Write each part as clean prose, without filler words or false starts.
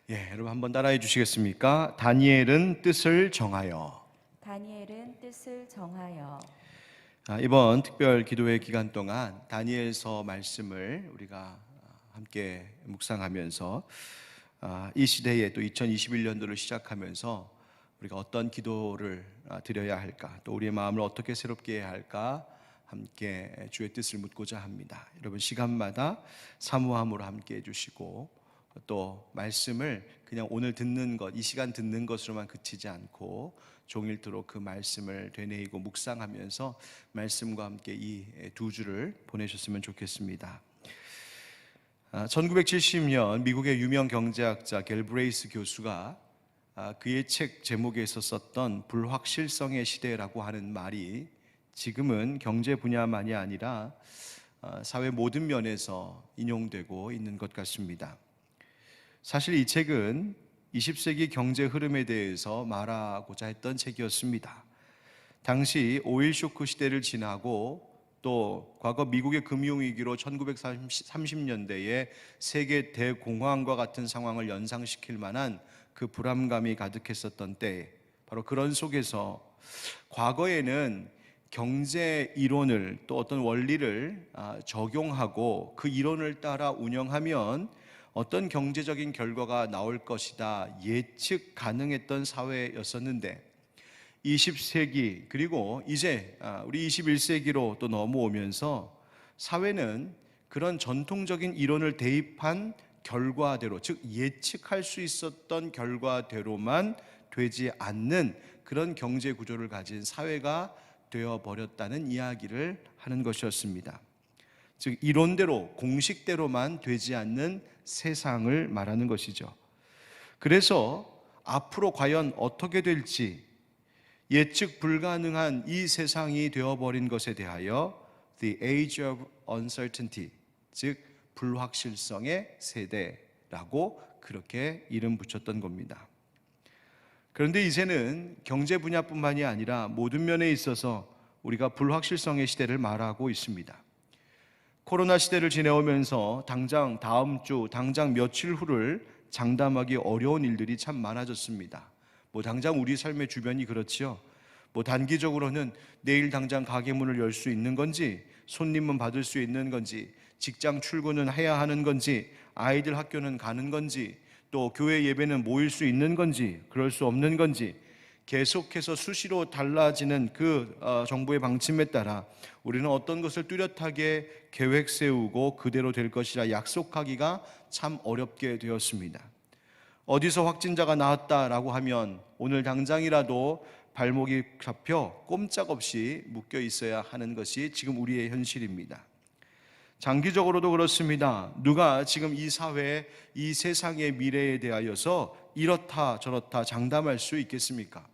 여러분 한번 따라해 주시겠습니까? 다니엘은 뜻을 정하여. 다니엘은 뜻을 정하여. 이번 특별 기도회 기간 동안 다니엘서 말씀을 우리가 함께 묵상하면서 이 시대에 또 2021년도를 시작하면서 우리가 어떤 기도를 드려야 할까, 또 우리의 마음을 어떻게 새롭게 해야 할까 함께 주의 뜻을 묻고자 합니다. 여러분 시간마다 사모함으로 함께 해주시고, 또 말씀을 그냥 오늘 듣는 것, 이 시간 듣는 것으로만 그치지 않고 종일토록 그 말씀을 되뇌이고 묵상하면서 말씀과 함께 이 두 주를 보내셨으면 좋겠습니다. 1970년 미국의 유명 경제학자 갤브레이스 교수가 그의 책 제목에 있었던 불확실성의 시대라고 하는 말이 지금은 경제 분야만이 아니라 사회 모든 면에서 인용되고 있는 것 같습니다. 사실 이 책은 20세기 경제 흐름에 대해서 말하고자 했던 책이었습니다. 당시 오일 쇼크 시대를 지나고 또 과거 미국의 금융위기로 1930년대에 세계 대공황과 같은 상황을 연상시킬 만한 그 불안감이 가득했었던 때, 바로 그런 속에서 과거에는 경제 이론을, 또 어떤 원리를 적용하고 그 이론을 따라 운영하면 어떤 경제적인 결과가 나올 것이다 예측 가능했던 사회였었는데, 20세기 그리고 이제 우리 21세기로 또 넘어오면서 사회는 그런 전통적인 이론을 대입한 결과대로, 즉 예측할 수 있었던 결과대로만 되지 않는 그런 경제 구조를 가진 사회가 되어버렸다는 이야기를 하는 것이었습니다. 즉 이론대로, 공식대로만 되지 않는 세상을 말하는 것이죠. 그래서 앞으로 과연 어떻게 될지 예측 불가능한 이 세상이 되어버린 것에 대하여 The Age of Uncertainty, 즉 불확실성의 세대라고 그렇게 이름 붙였던 겁니다. 그런데 이제는 경제 분야뿐만이 아니라 모든 면에 있어서 우리가 불확실성의 시대를 말하고 있습니다. 코로나 시대를 지내오면서 당장 다음 주, 당장 며칠 후를 장담하기 어려운 일들이 참 많아졌습니다. 당장 우리 삶의 주변이 그렇지요. 단기적으로는 내일 당장 가게 문을 열 수 있는 건지, 손님은 받을 수 있는 건지, 직장 출근은 해야 하는 건지, 아이들 학교는 가는 건지, 또 교회 예배는 모일 수 있는 건지, 그럴 수 없는 건지, 계속해서 수시로 달라지는 그 정부의 방침에 따라 우리는 어떤 것을 뚜렷하게 계획 세우고 그대로 될 것이라 약속하기가 참 어렵게 되었습니다. 어디서 확진자가 나왔다라고 하면 오늘 당장이라도 발목이 잡혀 꼼짝없이 묶여 있어야 하는 것이 지금 우리의 현실입니다. 장기적으로도 그렇습니다. 누가 지금 이 사회, 이 세상의 미래에 대하여서 이렇다 저렇다 장담할 수 있겠습니까?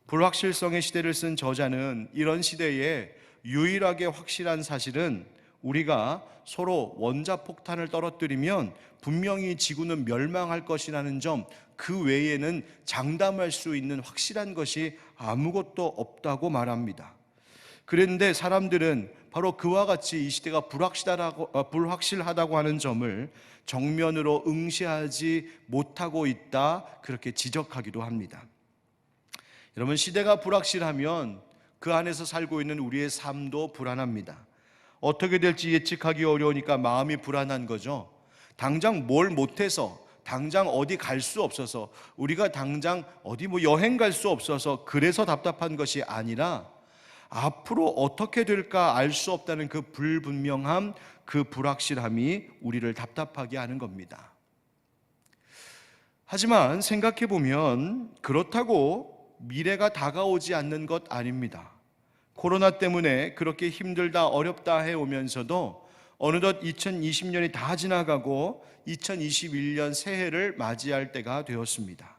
불확실성의 시대를 쓴 저자는 이런 시대에 유일하게 확실한 사실은 우리가 서로 원자폭탄을 떨어뜨리면 분명히 지구는 멸망할 것이라는 점, 그 외에는 장담할 수 있는 확실한 것이 아무것도 없다고 말합니다. 그런데 사람들은 바로 그와 같이 이 시대가 불확실하다고 하는 점을 정면으로 응시하지 못하고 있다, 그렇게 지적하기도 합니다. 여러분, 시대가 불확실하면 그 안에서 살고 있는 우리의 삶도 불안합니다. 어떻게 될지 예측하기 어려우니까 마음이 불안한 거죠. 당장 뭘 못해서, 당장 어디 갈 수 없어서, 우리가 당장 어디 여행 갈 수 없어서 그래서 답답한 것이 아니라 앞으로 어떻게 될까 알 수 없다는 그 불분명함, 그 불확실함이 우리를 답답하게 하는 겁니다. 하지만 생각해 보면 그렇다고 미래가 다가오지 않는 것 아닙니다. 코로나 때문에 그렇게 힘들다 어렵다 해오면서도 어느덧 2020년이 다 지나가고 2021년 새해를 맞이할 때가 되었습니다.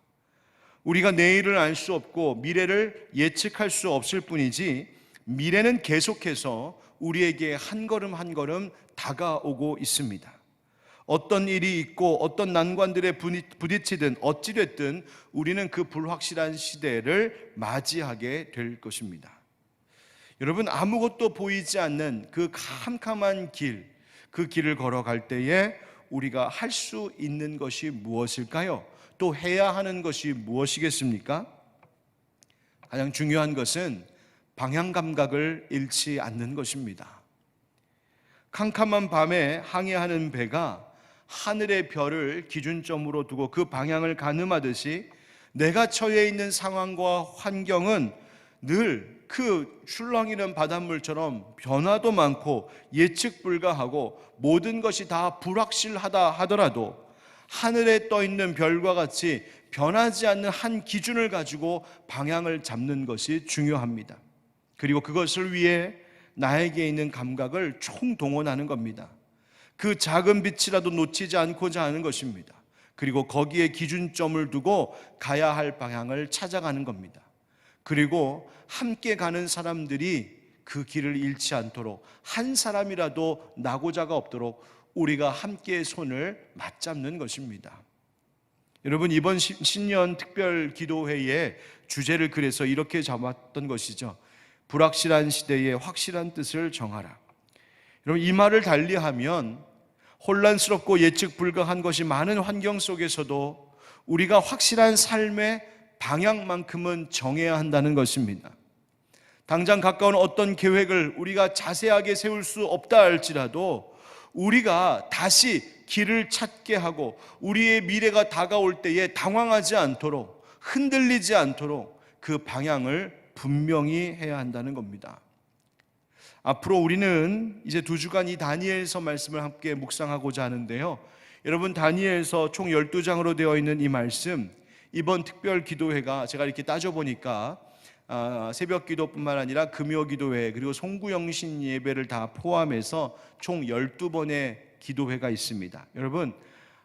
우리가 내일을 알 수 없고 미래를 예측할 수 없을 뿐이지, 미래는 계속해서 우리에게 한 걸음 한 걸음 다가오고 있습니다. 어떤 일이 있고 어떤 난관들에 부딪히든 어찌됐든 우리는 그 불확실한 시대를 맞이하게 될 것입니다. 여러분, 아무것도 보이지 않는 그 캄캄한 길, 그 길을 걸어갈 때에 우리가 할 수 있는 것이 무엇일까요? 또 해야 하는 것이 무엇이겠습니까? 가장 중요한 것은 방향 감각을 잃지 않는 것입니다. 캄캄한 밤에 항해하는 배가 하늘의 별을 기준점으로 두고 그 방향을 가늠하듯이 내가 처해 있는 상황과 환경은 늘 그 출렁이는 바닷물처럼 변화도 많고 예측 불가하고 모든 것이 다 불확실하다 하더라도 하늘에 떠 있는 별과 같이 변하지 않는 한 기준을 가지고 방향을 잡는 것이 중요합니다. 그리고 그것을 위해 나에게 있는 감각을 총동원하는 겁니다. 그 작은 빛이라도 놓치지 않고자 하는 것입니다. 그리고 거기에 기준점을 두고 가야 할 방향을 찾아가는 겁니다. 그리고 함께 가는 사람들이 그 길을 잃지 않도록, 한 사람이라도 낙오자가 없도록 우리가 함께 손을 맞잡는 것입니다. 여러분, 이번 신년 특별 기도회의 주제를 그래서 이렇게 잡았던 것이죠. 불확실한 시대에 확실한 뜻을 정하라. 여러분, 이 말을 달리하면 혼란스럽고 예측 불가한 것이 많은 환경 속에서도 우리가 확실한 삶의 방향만큼은 정해야 한다는 것입니다. 당장 가까운 어떤 계획을 우리가 자세하게 세울 수 없다 할지라도 우리가 다시 길을 찾게 하고 우리의 미래가 다가올 때에 당황하지 않도록, 흔들리지 않도록 그 방향을 분명히 해야 한다는 겁니다. 앞으로 우리는 이제 2주간 이 다니엘서 말씀을 함께 묵상하고자 하는데요. 여러분, 다니엘서 총 12장으로 되어 있는 이 말씀, 이번 특별 기도회가 제가 이렇게 따져보니까 새벽 기도뿐만 아니라 금요 기도회 그리고 송구영신 예배를 다 포함해서 총 12번의 기도회가 있습니다. 여러분,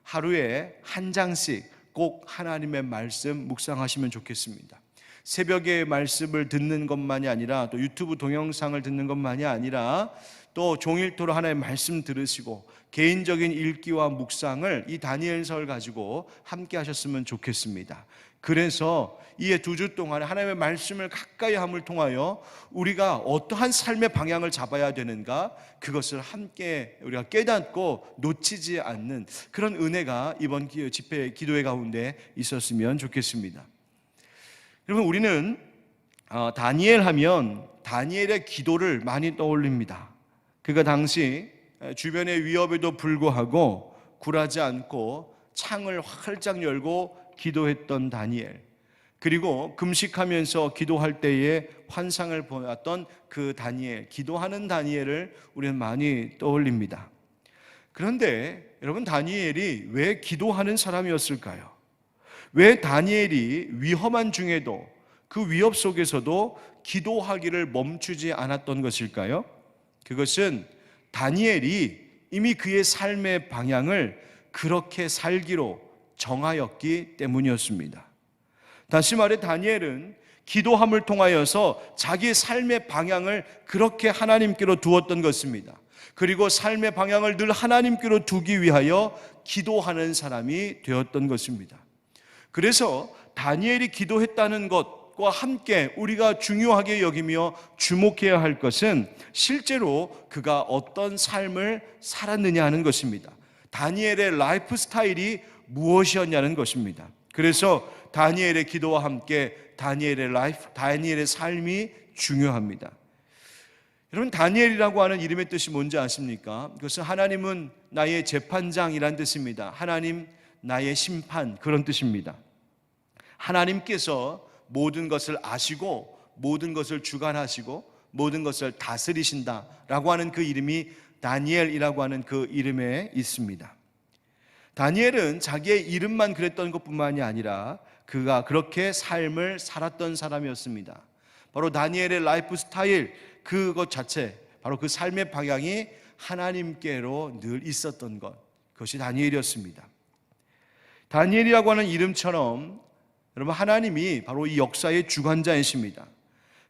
하루에 한 장씩 꼭 하나님의 말씀 묵상하시면 좋겠습니다. 새벽에 말씀을 듣는 것만이 아니라 또 유튜브 동영상을 듣는 것만이 아니라 또 종일토록 하나님의 말씀 들으시고 개인적인 읽기와 묵상을 이 다니엘서를 가지고 함께 하셨으면 좋겠습니다. 그래서 이에 2주 동안 하나님의 말씀을 가까이 함을 통하여 우리가 어떠한 삶의 방향을 잡아야 되는가, 그것을 함께 우리가 깨닫고 놓치지 않는 그런 은혜가 이번 집회 기도회 가운데 있었으면 좋겠습니다. 여러분, 우리는 다니엘 하면 다니엘의 기도를 많이 떠올립니다. 그가 당시 주변의 위협에도 불구하고 굴하지 않고 창을 활짝 열고 기도했던 다니엘, 그리고 금식하면서 기도할 때에 환상을 보았던 그 다니엘, 기도하는 다니엘을 우리는 많이 떠올립니다. 그런데 여러분, 다니엘이 왜 기도하는 사람이었을까요? 왜 다니엘이 위험한 중에도 그 위협 속에서도 기도하기를 멈추지 않았던 것일까요? 그것은 다니엘이 이미 그의 삶의 방향을 그렇게 살기로 정하였기 때문이었습니다. 다시 말해 다니엘은 기도함을 통하여서 자기의 삶의 방향을 그렇게 하나님께로 두었던 것입니다. 그리고 삶의 방향을 늘 하나님께로 두기 위하여 기도하는 사람이 되었던 것입니다. 그래서 다니엘이 기도했다는 것과 함께 우리가 중요하게 여기며 주목해야 할 것은 실제로 그가 어떤 삶을 살았느냐 하는 것입니다. 다니엘의 라이프 스타일이 무엇이었냐는 것입니다. 그래서 다니엘의 기도와 함께 다니엘의 삶이 중요합니다. 여러분, 다니엘이라고 하는 이름의 뜻이 뭔지 아십니까? 그것은 하나님은 나의 재판장이란 뜻입니다. 하나님 나의 심판, 그런 뜻입니다. 하나님께서 모든 것을 아시고 모든 것을 주관하시고 모든 것을 다스리신다라고 하는 그 이름이 다니엘이라고 하는 그 이름에 있습니다. 다니엘은 자기의 이름만 그랬던 것뿐만이 아니라 그가 그렇게 삶을 살았던 사람이었습니다. 바로 다니엘의 라이프 스타일, 그것 자체, 바로 그 삶의 방향이 하나님께로 늘 있었던 것, 그것이 다니엘이었습니다. 다니엘이라고 하는 이름처럼 여러분, 하나님이 바로 이 역사의 주관자이십니다.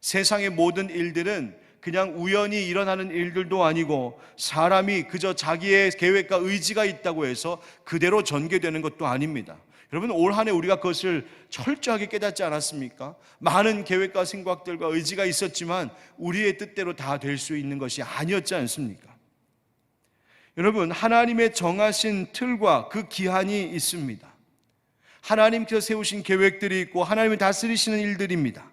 세상의 모든 일들은 그냥 우연히 일어나는 일들도 아니고 사람이 그저 자기의 계획과 의지가 있다고 해서 그대로 전개되는 것도 아닙니다. 여러분, 올 한 해 우리가 그것을 철저하게 깨닫지 않았습니까? 많은 계획과 생각들과 의지가 있었지만 우리의 뜻대로 다 될 수 있는 것이 아니었지 않습니까? 여러분, 하나님의 정하신 틀과 그 기한이 있습니다. 하나님께서 세우신 계획들이 있고 하나님이 다스리시는 일들입니다.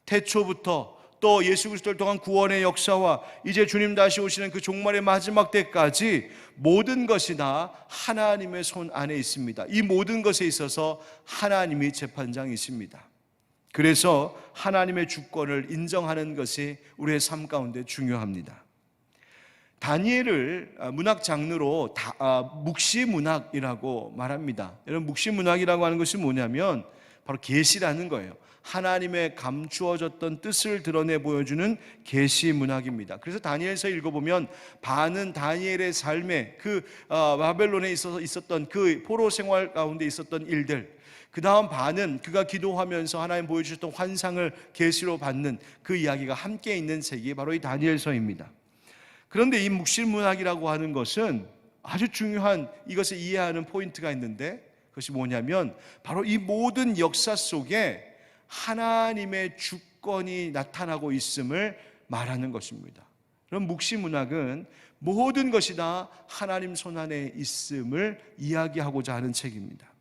태초부터 또 예수 그리스도를 통한 구원의 역사와 이제 주님 다시 오시는 그 종말의 마지막 때까지 모든 것이 다 하나님의 손 안에 있습니다. 이 모든 것에 있어서 하나님이 재판장이십니다. 그래서 하나님의 주권을 인정하는 것이 우리의 삶 가운데 중요합니다. 다니엘을 문학 장르로 묵시문학이라고 말합니다. 여러분, 묵시문학이라고 하는 것이 뭐냐면 바로 계시라는 거예요. 하나님의 감추어졌던 뜻을 드러내 보여주는 계시문학입니다. 그래서 다니엘서 읽어보면 반은 다니엘의 삶에 그 바벨론에 있었던 그 포로 생활 가운데 있었던 일들, 그 다음 반은 그가 기도하면서 하나님 보여주셨던 환상을 계시로 받는 그 이야기가 함께 있는 책이 바로 이 다니엘서입니다. 그런데 이 묵시문학이라고 하는 것은 아주 중요한 이것을 이해하는 포인트가 있는데, 그것이 뭐냐면 바로 이 모든 역사 속에 하나님의 주권이 나타나고 있음을 말하는 것입니다. 그럼 묵시문학은 모든 것이 다 하나님 손안에 있음을 이야기하고자 하는 책입니다.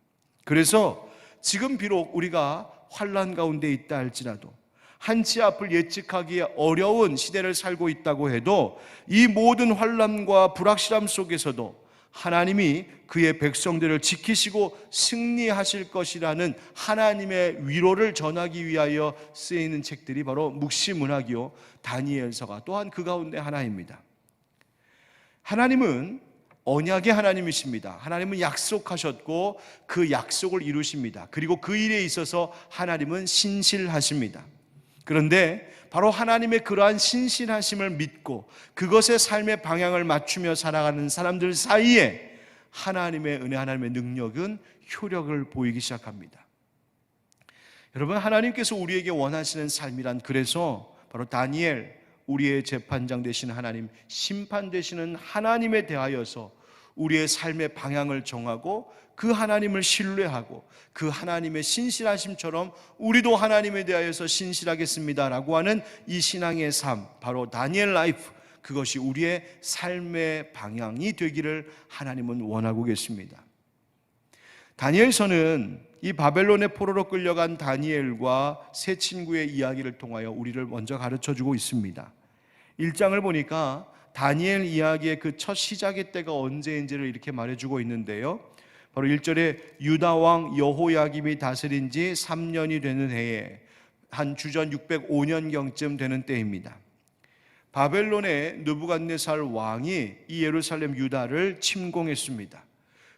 그래서 지금 비록 우리가 환난 가운데 있다 할지라도, 한치 앞을 예측하기 어려운 시대를 살고 있다고 해도 이 모든 환난과 불확실함 속에서도 하나님이 그의 백성들을 지키시고 승리하실 것이라는 하나님의 위로를 전하기 위하여 쓰이는 책들이 바로 묵시문학이요 다니엘서가 또한 그 가운데 하나입니다. 하나님은 언약의 하나님이십니다. 하나님은 약속하셨고 그 약속을 이루십니다. 그리고 그 일에 있어서 하나님은 신실하십니다. 그런데 바로 하나님의 그러한 신실하심을 믿고 그것의 삶의 방향을 맞추며 살아가는 사람들 사이에 하나님의 은혜, 하나님의 능력은 효력을 보이기 시작합니다. 여러분, 하나님께서 우리에게 원하시는 삶이란, 그래서 바로 다니엘, 우리의 재판장 되시는 하나님, 심판 되시는 하나님에 대하여서 우리의 삶의 방향을 정하고 그 하나님을 신뢰하고 그 하나님의 신실하심처럼 우리도 하나님에 대하여서 신실하겠습니다라고 하는 이 신앙의 삶, 바로 다니엘 라이프, 그것이 우리의 삶의 방향이 되기를 하나님은 원하고 계십니다. 다니엘서는 이 바벨론의 포로로 끌려간 다니엘과 세 친구의 이야기를 통하여 우리를 먼저 가르쳐주고 있습니다. 1장을 보니까 다니엘 이야기의 그 첫 시작의 때가 언제인지를 이렇게 말해주고 있는데요, 바로 1절에 유다 왕 여호야김이 다스린 지 3년이 되는 해에 한 주전 605년경쯤 되는 때입니다. 바벨론의 느부갓네살 왕이 이 예루살렘 유다를 침공했습니다.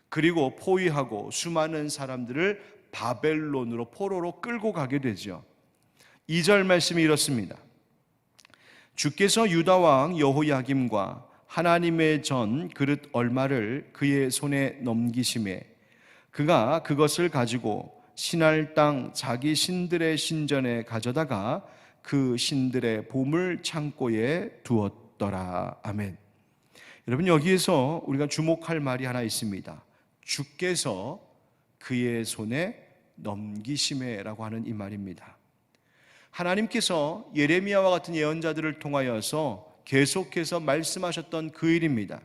그리고 포위하고 수많은 사람들을 바벨론으로 포로로 끌고 가게 되죠. 2절 말씀이 이렇습니다. 주께서 유다 왕 여호야김과 하나님의 전 그릇 얼마를 그의 손에 넘기심에 그가 그것을 가지고 신할 땅 자기 신들의 신전에 가져다가 그 신들의 보물 창고에 두었더라. 아멘. 여러분, 여기에서 우리가 주목할 말이 하나 있습니다. 주께서 그의 손에 넘기심에라고 하는 이 말입니다. 하나님께서 예레미야와 같은 예언자들을 통하여서 계속해서 말씀하셨던 그 일입니다.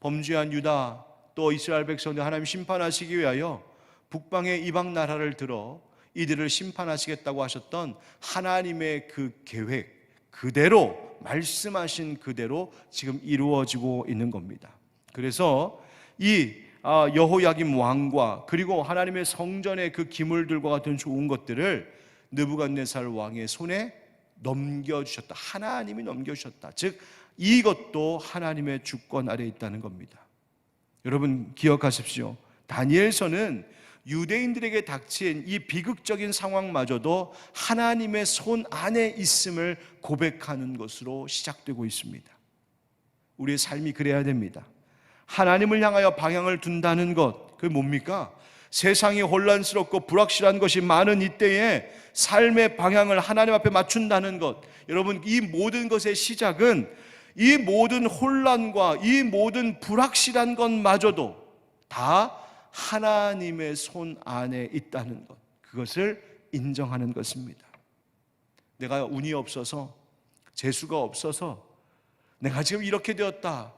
범죄한 유다 또 이스라엘 백성들 하나님 심판하시기 위하여 북방의 이방 나라를 들어 이들을 심판하시겠다고 하셨던 하나님의 그 계획 그대로, 말씀하신 그대로 지금 이루어지고 있는 겁니다. 그래서 이 여호야김 왕과 그리고 하나님의 성전의 그 기물들과 같은 좋은 것들을 느부갓네살 왕의 손에 넘겨주셨다. 하나님이 넘겨주셨다. 즉 이것도 하나님의 주권 아래에 있다는 겁니다. 여러분, 기억하십시오. 다니엘서는 유대인들에게 닥친 이 비극적인 상황마저도 하나님의 손 안에 있음을 고백하는 것으로 시작되고 있습니다. 우리의 삶이 그래야 됩니다. 하나님을 향하여 방향을 둔다는 것, 그게 뭡니까? 세상이 혼란스럽고 불확실한 것이 많은 이때에 삶의 방향을 하나님 앞에 맞춘다는 것, 여러분, 이 모든 것의 시작은 이 모든 혼란과 이 모든 불확실한 것마저도 다 하나님의 손 안에 있다는 것, 그것을 인정하는 것입니다. 내가 운이 없어서, 재수가 없어서 내가 지금 이렇게 되었다,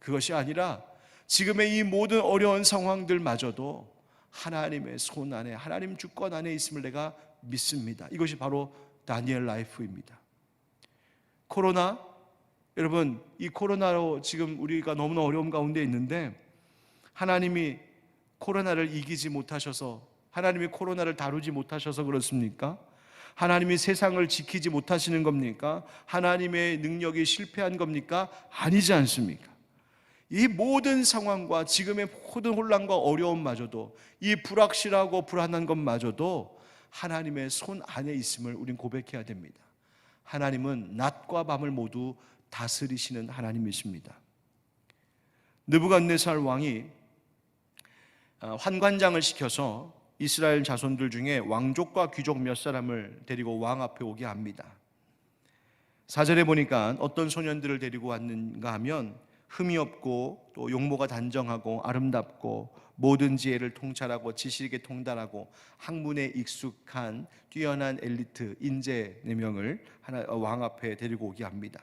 그것이 아니라 지금의 이 모든 어려운 상황들마저도 하나님의 손 안에, 하나님 주권 안에 있음을 내가 믿습니다. 이것이 바로 다니엘 라이프입니다. 코로나, 여러분, 이 코로나로 지금 우리가 너무나 어려움 가운데 있는데 하나님이 코로나를 이기지 못하셔서, 하나님이 코로나를 다루지 못하셔서 그렇습니까? 하나님이 세상을 지키지 못하시는 겁니까? 하나님의 능력이 실패한 겁니까? 아니지 않습니까? 이 모든 상황과 지금의 모든 혼란과 어려움마저도, 이 불확실하고 불안한 것마저도 하나님의 손 안에 있음을 우린 고백해야 됩니다. 하나님은 낮과 밤을 모두 다스리시는 하나님이십니다. 느부갓네살 왕이 환관장을 시켜서 이스라엘 자손들 중에 왕족과 귀족 몇 사람을 데리고 왕 앞에 오게 합니다. 4절에 보니까 어떤 소년들을 데리고 왔는가 하면 흠이 없고 또 용모가 단정하고 아름답고 모든 지혜를 통찰하고 지식에 통달하고 학문에 익숙한 뛰어난 엘리트 인재 4명을 왕 앞에 데리고 오게 합니다.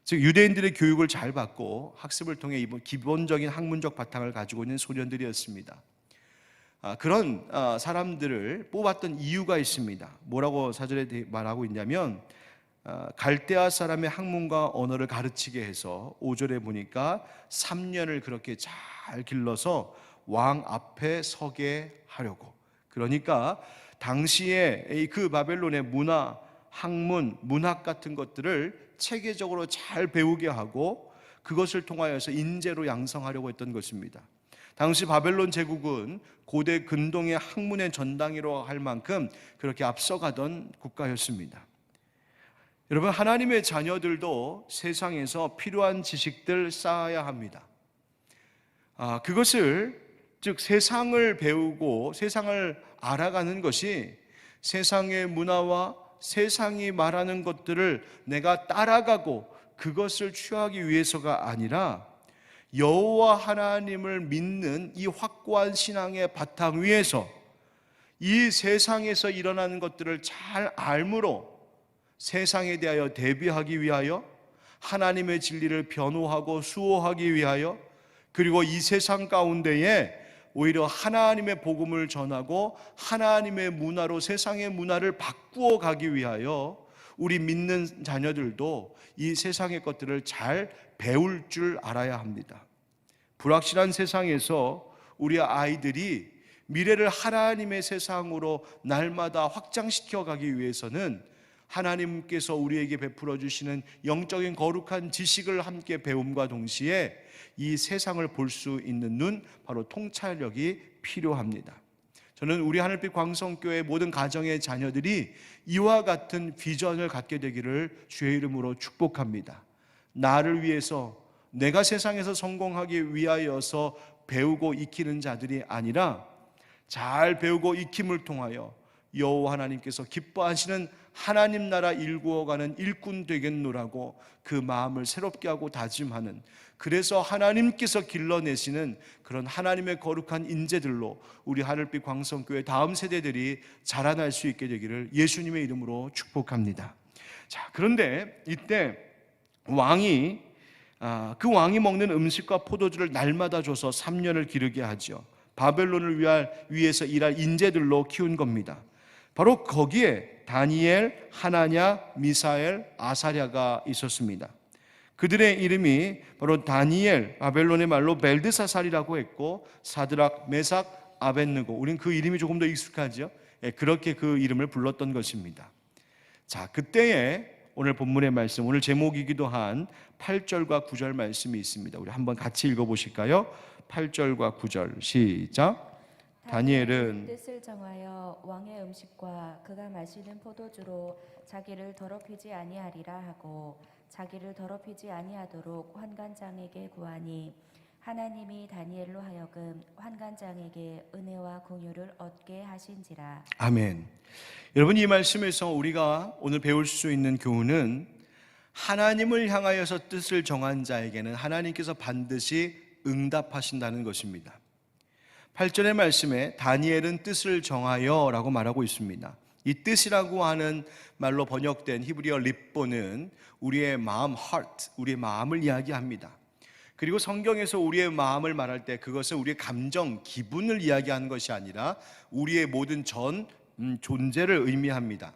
즉 유대인들의 교육을 잘 받고 학습을 통해 기본적인 학문적 바탕을 가지고 있는 소년들이었습니다. 그런 사람들을 뽑았던 이유가 있습니다. 뭐라고 4절에 말하고 있냐면 갈대아 사람의 학문과 언어를 가르치게 해서 5절에 보니까 3년을 그렇게 잘 길러서 왕 앞에 서게 하려고. 그러니까 당시에 그 바벨론의 문화, 학문, 문학 같은 것들을 체계적으로 잘 배우게 하고 그것을 통하여서 인재로 양성하려고 했던 것입니다. 당시 바벨론 제국은 고대 근동의 학문의 전당이라고 할 만큼 그렇게 앞서가던 국가였습니다. 여러분, 하나님의 자녀들도 세상에서 필요한 지식들 쌓아야 합니다. 그것을, 즉 세상을 배우고 세상을 알아가는 것이 세상의 문화와 세상이 말하는 것들을 내가 따라가고 그것을 취하기 위해서가 아니라 여호와 하나님을 믿는 이 확고한 신앙의 바탕 위에서 이 세상에서 일어나는 것들을 잘 알므로 세상에 대하여 대비하기 위하여, 하나님의 진리를 변호하고 수호하기 위하여, 그리고 이 세상 가운데에 오히려 하나님의 복음을 전하고 하나님의 문화로 세상의 문화를 바꾸어 가기 위하여 우리 믿는 자녀들도 이 세상의 것들을 잘 배울 줄 알아야 합니다. 불확실한 세상에서 우리 아이들이 미래를 하나님의 세상으로 날마다 확장시켜 가기 위해서는 하나님께서 우리에게 베풀어 주시는 영적인 거룩한 지식을 함께 배움과 동시에 이 세상을 볼 수 있는 눈, 바로 통찰력이 필요합니다. 저는 우리 하늘빛 광성교회 모든 가정의 자녀들이 이와 같은 비전을 갖게 되기를 주의 이름으로 축복합니다. 나를 위해서, 내가 세상에서 성공하기 위하여서 배우고 익히는 자들이 아니라 잘 배우고 익힘을 통하여 여호와 하나님께서 기뻐하시는 하나님 나라 일구어가는 일꾼 되겠노라고 그 마음을 새롭게 하고 다짐하는, 그래서 하나님께서 길러내시는 그런 하나님의 거룩한 인재들로 우리 하늘빛 광성교회 다음 세대들이 자라날 수 있게 되기를 예수님의 이름으로 축복합니다. 자, 그런데 이때 왕이 그 왕이 먹는 음식과 포도주를 날마다 줘서 3년을 기르게 하죠. 바벨론을 위해서 일할 인재들로 키운 겁니다. 바로 거기에 다니엘, 하나냐, 미사엘, 아사랴가 있었습니다. 그들의 이름이 바로 다니엘, 바벨론의 말로 벨드사살이라고 했고, 사드락, 메삭, 아벳느고, 우리는 그 이름이 조금 더 익숙하죠. 그렇게 그 이름을 불렀던 것입니다. 자, 그때에 오늘 본문의 말씀, 오늘 제목이기도 한 8절과 9절 말씀이 있습니다. 우리 한번 같이 읽어보실까요? 8절과 9절 시작. 다니엘은 뜻을 정하여 왕의 음식과 그가 마시는 포도주로 자기를 더럽히지 아니하리라 하고 자기를 더럽히지 아니하도록 환관장에게 구하니 하나님이 다니엘로 하여금 환관장에게 은혜와 공유를 얻게 하신지라. 아멘. 여러분, 이 말씀에서 우리가 오늘 배울 수 있는 교훈은 하나님을 향하여서 뜻을 정한 자에게는 하나님께서 반드시 응답하신다는 것입니다. 8절의 말씀에 다니엘은 뜻을 정하여 라고 말하고 있습니다. 이 뜻이라고 하는 말로 번역된 히브리어 립보는 우리의 마음, heart, 우리의 마음을 이야기합니다. 그리고 성경에서 우리의 마음을 말할 때 그것은 우리의 감정, 기분을 이야기하는 것이 아니라 우리의 모든 존재를 의미합니다.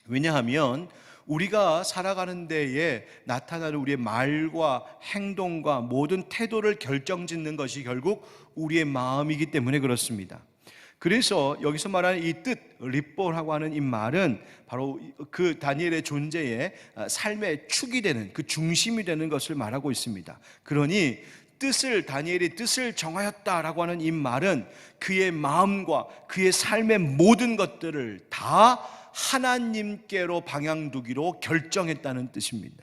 왜냐하면 우리가 살아가는 데에 나타나는 우리의 말과 행동과 모든 태도를 결정짓는 것이 결국 우리의 마음이기 때문에 그렇습니다. 그래서 여기서 말하는 이 뜻, 립보라고 하는 이 말은 바로 그 다니엘의 존재의 삶의 축이 되는, 그 중심이 되는 것을 말하고 있습니다. 그러니 다니엘이 뜻을 정하였다라고 하는 이 말은 그의 마음과 그의 삶의 모든 것들을 다 하나님께로 방향 두기로 결정했다는 뜻입니다.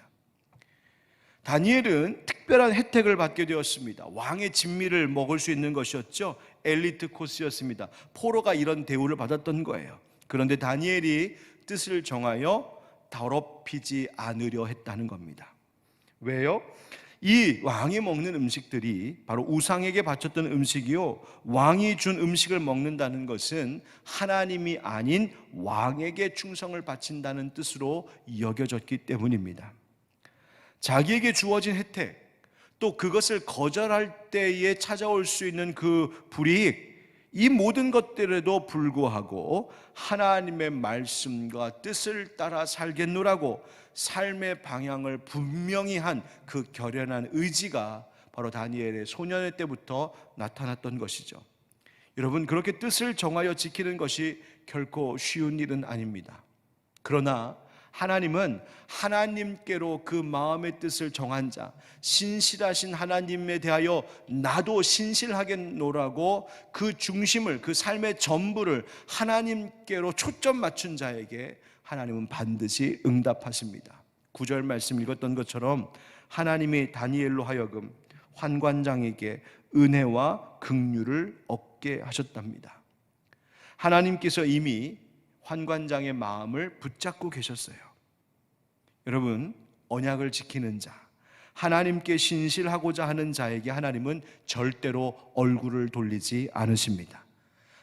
다니엘은 특별한 혜택을 받게 되었습니다. 왕의 진미를 먹을 수 있는 것이었죠. 엘리트 코스였습니다. 포로가 이런 대우를 받았던 거예요. 그런데 다니엘이 뜻을 정하여 더럽히지 않으려 했다는 겁니다. 왜요? 이 왕이 먹는 음식들이 바로 우상에게 바쳤던 음식이요, 왕이 준 음식을 먹는다는 것은 하나님이 아닌 왕에게 충성을 바친다는 뜻으로 여겨졌기 때문입니다. 자기에게 주어진 혜택, 또 그것을 거절할 때에 찾아올 수 있는 그 불이익, 이 모든 것들에도 불구하고 하나님의 말씀과 뜻을 따라 살겠노라고 삶의 방향을 분명히 한 그 결연한 의지가 바로 다니엘의 소년의 때부터 나타났던 것이죠. 여러분, 그렇게 뜻을 정하여 지키는 것이 결코 쉬운 일은 아닙니다. 그러나 하나님은 하나님께로 그 마음의 뜻을 정한 자, 신실하신 하나님에 대하여 나도 신실하겠노라고 그 중심을, 그 삶의 전부를 하나님께로 초점 맞춘 자에게 하나님은 반드시 응답하십니다. 9절 말씀 읽었던 것처럼 하나님이 다니엘로 하여금 환관장에게 은혜와 긍휼을 얻게 하셨답니다. 하나님께서 이미 환관장의 마음을 붙잡고 계셨어요. 여러분, 언약을 지키는 자, 하나님께 신실하고자 하는 자에게 하나님은 절대로 얼굴을 돌리지 않으십니다.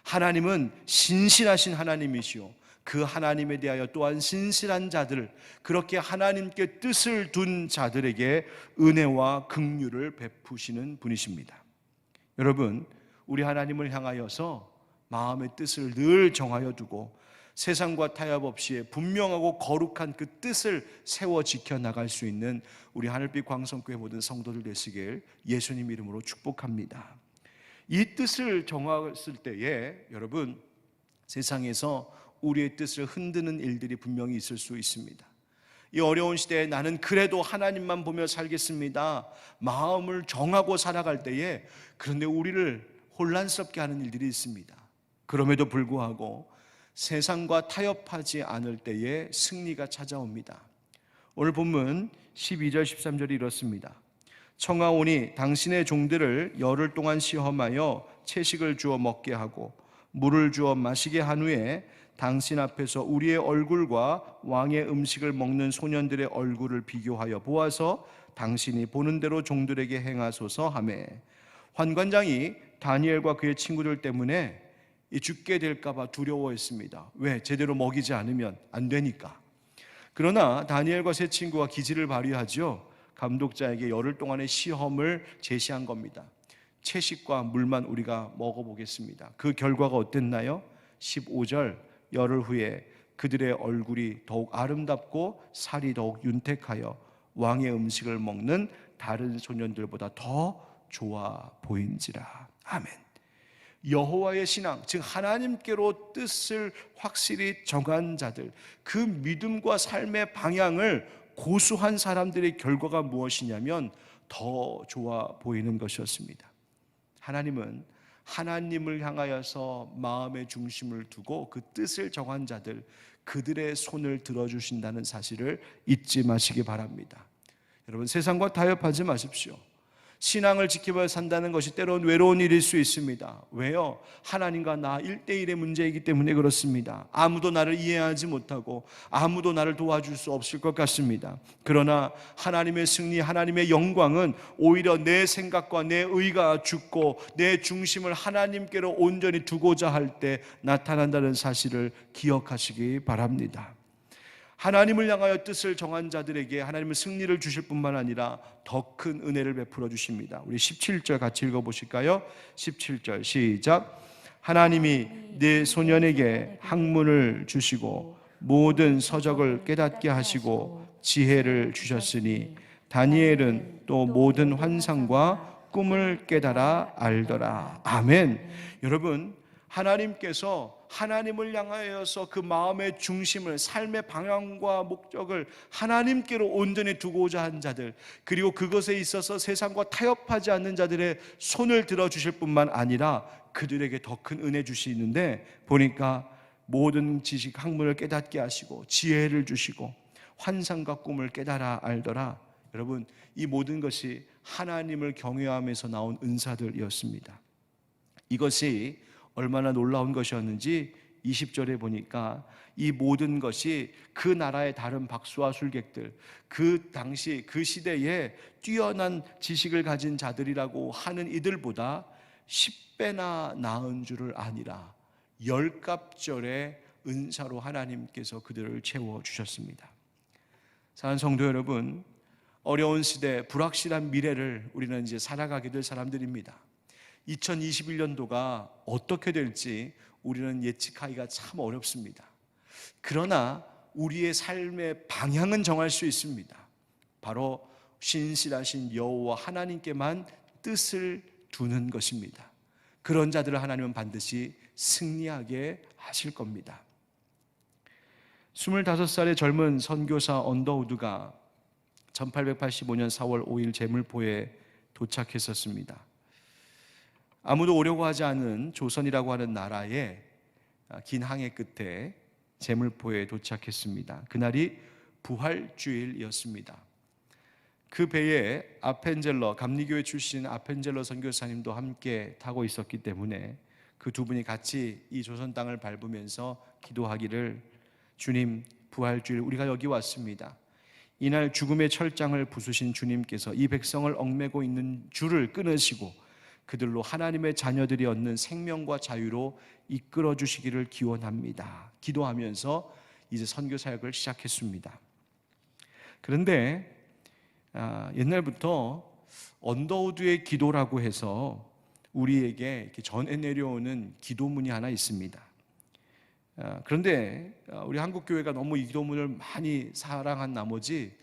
하나님은 신실하신 하나님이시오. 그 하나님에 대하여 또한 신실한 자들, 그렇게 하나님께 뜻을 둔 자들에게 은혜와 긍휼을 베푸시는 분이십니다. 여러분, 우리 하나님을 향하여서 마음의 뜻을 늘 정하여 두고 세상과 타협 없이 분명하고 거룩한 그 뜻을 세워 지켜나갈 수 있는 우리 하늘빛 광성교회 모든 성도들 되시길 예수님 이름으로 축복합니다. 이 뜻을 정했을 때에 여러분, 세상에서 우리의 뜻을 흔드는 일들이 분명히 있을 수 있습니다. 이 어려운 시대에 나는 그래도 하나님만 보며 살겠습니다, 마음을 정하고 살아갈 때에 그런데 우리를 혼란스럽게 하는 일들이 있습니다. 그럼에도 불구하고 세상과 타협하지 않을 때에 승리가 찾아옵니다. 오늘 본문 12절 13절이 이렇습니다. 청하오니 당신의 종들을 열흘 동안 시험하여 채식을 주어 먹게 하고 물을 주어 마시게 한 후에 당신 앞에서 우리의 얼굴과 왕의 음식을 먹는 소년들의 얼굴을 비교하여 보아서 당신이 보는 대로 종들에게 행하소서 하매, 환관장이 다니엘과 그의 친구들 때문에 죽게 될까 봐 두려워했습니다. 왜? 제대로 먹이지 않으면 안 되니까. 그러나 다니엘과 세 친구가 기지를 발휘하죠. 감독자에게 열흘 동안의 시험을 제시한 겁니다. 채식과 물만 우리가 먹어보겠습니다. 그 결과가 어땠나요? 15절, 열흘 후에 그들의 얼굴이 더욱 아름답고 살이 더욱 윤택하여 왕의 음식을 먹는 다른 소년들보다 더 좋아 보인지라. 아멘. 여호와의 신앙, 즉 하나님께로 뜻을 확실히 정한 자들, 그 믿음과 삶의 방향을 고수한 사람들의 결과가 무엇이냐면 더 좋아 보이는 것이었습니다. 하나님은 하나님을 향하여서 마음의 중심을 두고 그 뜻을 정한 자들, 그들의 손을 들어주신다는 사실을 잊지 마시기 바랍니다. 여러분, 세상과 타협하지 마십시오. 신앙을 지키며 산다는 것이 때로는 외로운 일일 수 있습니다. 왜요? 하나님과 나 1대1의 문제이기 때문에 그렇습니다. 아무도 나를 이해하지 못하고 아무도 나를 도와줄 수 없을 것 같습니다. 그러나 하나님의 승리, 하나님의 영광은 오히려 내 생각과 내 의가 죽고 내 중심을 하나님께로 온전히 두고자 할 때 나타난다는 사실을 기억하시기 바랍니다. 하나님을 향하여 뜻을 정한 자들에게 하나님은 승리를 주실 뿐만 아니라 더 큰 은혜를 베풀어 주십니다. 우리 17절 같이 읽어보실까요? 17절 시작. 하나님이 네 소년에게 학문을 주시고 모든 서적을 깨닫게 하시고 지혜를 주셨으니 다니엘은 또 모든 환상과 꿈을 깨달아 알더라. 아멘. 여러분, 하나님께서 하나님을 향하여서 그 마음의 중심을, 삶의 방향과 목적을 하나님께로 온전히 두고자 한 자들, 그리고 그것에 있어서 세상과 타협하지 않는 자들의 손을 들어주실 뿐만 아니라 그들에게 더 큰 은혜 주시는데, 보니까 모든 지식 학문을 깨닫게 하시고 지혜를 주시고 환상과 꿈을 깨달아 알더라. 여러분, 이 모든 것이 하나님을 경외함에서 나온 은사들이었습니다. 이것이 얼마나 놀라운 것이었는지 20절에 보니까 이 모든 것이 그 나라의 다른 박수와 술객들, 그 당시 그 시대에 뛰어난 지식을 가진 자들이라고 하는 이들보다 10배나 나은 줄을 아니라 10갑절의 은사로 하나님께서 그들을 채워주셨습니다. 사랑하는 성도 여러분, 어려운 시대, 불확실한 미래를 우리는 이제 살아가게 될 사람들입니다. 2021년도가 어떻게 될지 우리는 예측하기가 참 어렵습니다. 그러나 우리의 삶의 방향은 정할 수 있습니다. 바로 신실하신 여호와 하나님께만 뜻을 두는 것입니다. 그런 자들을 하나님은 반드시 승리하게 하실 겁니다. 25살의 젊은 선교사 언더우드가 1885년 4월 5일 제물포에 도착했었습니다. 아무도 오려고 하지 않은 조선이라고 하는 나라의 긴 항해 끝에 제물포에 도착했습니다. 그날이 부활주일이었습니다. 그 배에 아펜젤러, 감리교회 출신 아펜젤러 선교사님도 함께 타고 있었기 때문에 그 두 분이 같이 이 조선 땅을 밟으면서 기도하기를, 주님, 부활주일 우리가 여기 왔습니다. 이날 죽음의 철장을 부수신 주님께서 이 백성을 얽매고 있는 줄을 끊으시고 그들로 하나님의 자녀들이 얻는 생명과 자유로 이끌어 주시기를 기원합니다. 기도하면서 이제 선교 사역을 시작했습니다. 그런데 옛날부터 언더우드의 기도라고 해서 우리에게 이렇게 전해 내려오는 기도문이 하나 있습니다. 그런데 우리 한국교회가 너무 이 기도문을 많이 사랑한 나머지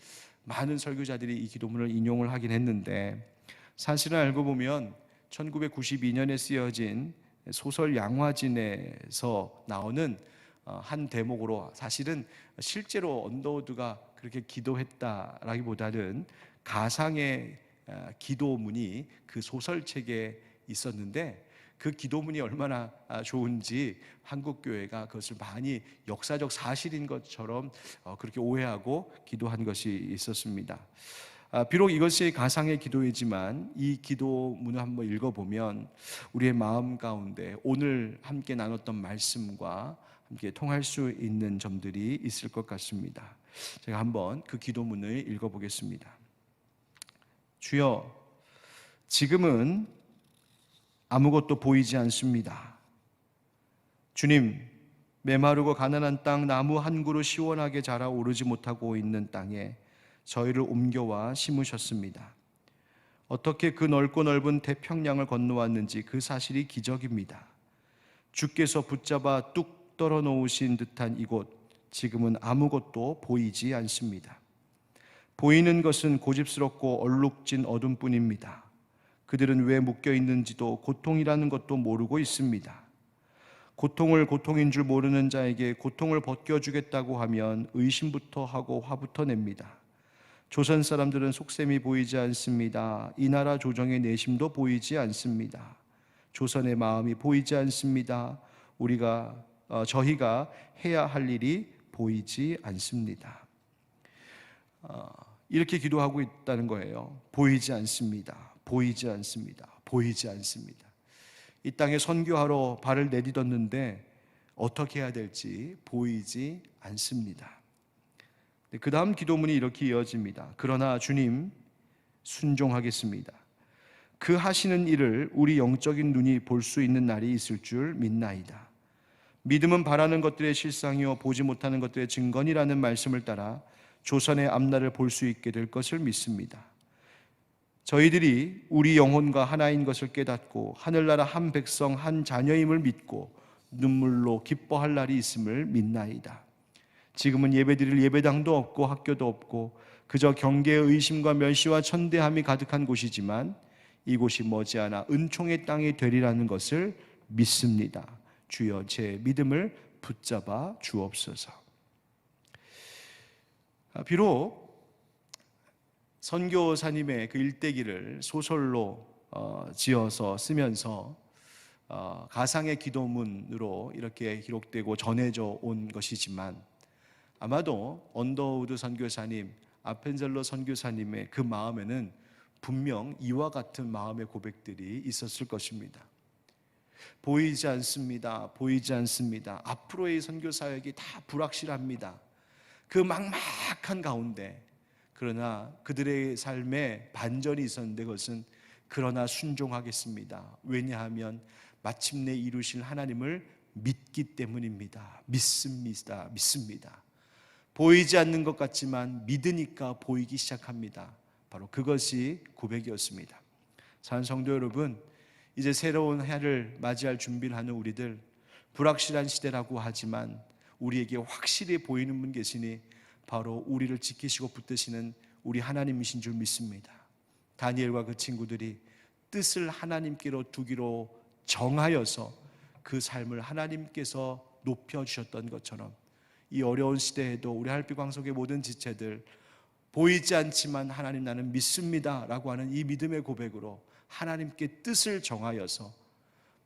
많은 설교자들이 이 기도문을 인용을 하긴 했는데, 사실은 알고 보면 1992년에 쓰여진 소설 양화진에서 나오는 한 대목으로, 사실은 실제로 언더우드가 그렇게 기도했다라기보다는 가상의 기도문이 그 소설책에 있었는데, 그 기도문이 얼마나 좋은지 한국교회가 그것을 많이 역사적 사실인 것처럼 그렇게 오해하고 기도한 것이 있었습니다. 비록 이것이 가상의 기도이지만 이 기도문을 한번 읽어보면 우리의 마음 가운데 오늘 함께 나눴던 말씀과 함께 통할 수 있는 점들이 있을 것 같습니다. 제가 한번 그 기도문을 읽어보겠습니다. 주여, 지금은 아무것도 보이지 않습니다. 주님, 메마르고 가난한 땅, 나무 한 그루 시원하게 자라 오르지 못하고 있는 땅에 저희를 옮겨와 심으셨습니다. 어떻게 그 넓고 넓은 태평양을 건너왔는지 그 사실이 기적입니다. 주께서 붙잡아 뚝 떨어 놓으신 듯한 이곳, 지금은 아무것도 보이지 않습니다. 보이는 것은 고집스럽고 얼룩진 어둠뿐입니다. 그들은 왜 묶여 있는지도 고통이라는 것도 모르고 있습니다. 고통을 고통인 줄 모르는 자에게 고통을 벗겨주겠다고 하면 의심부터 하고 화부터 냅니다. 조선 사람들은 속셈이 보이지 않습니다. 이 나라 조정의 내심도 보이지 않습니다. 조선의 마음이 보이지 않습니다. 저희가 해야 할 일이 보이지 않습니다. 이렇게 기도하고 있다는 거예요. 보이지 않습니다. 보이지 않습니다. 보이지 않습니다. 이 땅에 선교하러 발을 내딛었는데 어떻게 해야 될지 보이지 않습니다. 그 다음 기도문이 이렇게 이어집니다. 그러나 주님, 순종하겠습니다. 그 하시는 일을 우리 영적인 눈이 볼 수 있는 날이 있을 줄 믿나이다. 믿음은 바라는 것들의 실상이요 보지 못하는 것들의 증거니라는 말씀을 따라 조선의 앞날을 볼 수 있게 될 것을 믿습니다. 저희들이 우리 영혼과 하나인 것을 깨닫고 하늘나라 한 백성 한 자녀임을 믿고 눈물로 기뻐할 날이 있음을 믿나이다. 지금은 예배드릴 예배당도 없고 학교도 없고 그저 경계의 의심과 멸시와 천대함이 가득한 곳이지만 이곳이 머지않아 은총의 땅이 되리라는 것을 믿습니다. 주여 제 믿음을 붙잡아 주옵소서. 비록 선교사님의 그 일대기를 소설로 지어서 쓰면서 가상의 기도문으로 이렇게 기록되고 전해져 온 것이지만 아마도 언더우드 선교사님, 아펜젤러 선교사님의 그 마음에는 분명 이와 같은 마음의 고백들이 있었을 것입니다. 보이지 않습니다. 보이지 않습니다. 앞으로의 선교 사역이 다 불확실합니다. 그 막막한 가운데 그러나 그들의 삶에 반전이 있었는데 그것은 그러나 순종하겠습니다. 왜냐하면 마침내 이루실 하나님을 믿기 때문입니다. 믿습니다. 보이지 않는 것 같지만 믿으니까 보이기 시작합니다. 바로 그것이 고백이었습니다. 사랑하는 성도 여러분, 이제 새로운 해를 맞이할 준비를 하는 우리들, 불확실한 시대라고 하지만 우리에게 확실히 보이는 분 계시니 바로 우리를 지키시고 붙드시는 우리 하나님이신 줄 믿습니다. 다니엘과 그 친구들이 뜻을 하나님께로 두기로 정하여서 그 삶을 하나님께서 높여주셨던 것처럼 이 어려운 시대에도 우리 할빛광석의 모든 지체들, 보이지 않지만 하나님 나는 믿습니다 라고 하는 이 믿음의 고백으로 하나님께 뜻을 정하여서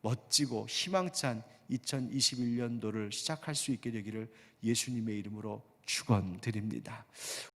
멋지고 희망찬 2021년도를 시작할 수 있게 되기를 예수님의 이름으로 축원드립니다.